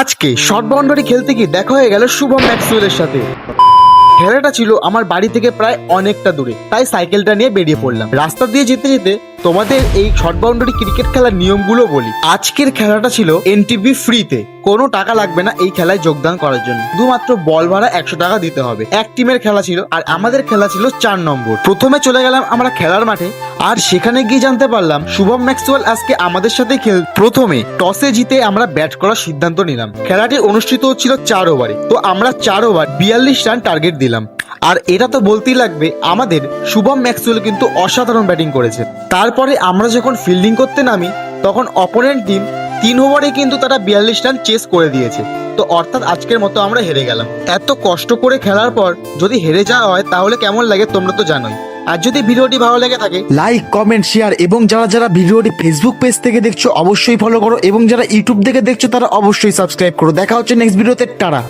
আজকে short boundary খেলতে গিয়ে দেখা হয়ে গেল শুভম ম্যাক্সওয়েলের সাথে। খেলাটা ছিল আমার বাড়ি থেকে প্রায় অনেকটা দূরে, তাই সাইকেলটা নিয়ে বেরিয়ে পড়লাম। রাস্তা দিয়ে যেতে যেতে তোমাদের এই শর্ট বাউন্ডারি ক্রিকেট খেলার নিয়মগুলো বলি। আজকের খেলাটা ছিল এনটিভি ফ্রিতে, কোনো টাকা লাগবে না এই খেলায় যোগদান করার জন্য, শুধুমাত্র বল ভাড়া 100 টাকা দিতে হবে। এক টিমের খেলা ছিল আর আমাদের খেলা ছিল 4 নম্বর। প্রথমে চলে গেলাম আমরা খেলার মাঠে, আর সেখানে গিয়ে জানতে পারলাম শুভম ম্যাক্সওয়েল আজকে আমাদের সাথে প্রথমে টসে জিতে আমরা ব্যাট করার সিদ্ধান্ত নিলাম। খেলাটি অনুষ্ঠিত হচ্ছিল 4 ওভারে, তো আমরা 4 ওভার 42 রান টার্গেট দিলাম। আর এটা তো বলতেই লাগবে, আমাদের শুভম ম্যাক্সওয়েল কিন্তু অসাধারণ ব্যাটিং করেছে। তারপরে আমরা যখন ফিল্ডিং করতে নামি তখন অপোনেন্ট টিম 3 ওভারে কিন্তু তারা 42 রান চেস করে দিয়েছে। তো অর্থাৎ আজকের মতো আমরা হেরে গেলাম। এত কষ্ট করে খেলার পর যদি হেরে যাওয়া হয় তাহলে কেমন লাগে তোমরা তো জানোই। আর যদি ভিডিওটি ভালো লেগে থাকে লাইক, কমেন্ট, শেয়ার এবং যারা ভিডিওটি ফেসবুক পেজ থেকে দেখছো অবশ্যই ফলো করো এবং যারা ইউটিউব থেকে দেখছো তারা অবশ্যই সাবস্ক্রাইব করো। দেখা হচ্ছে নেক্সট ভিডিওতে। টাটা।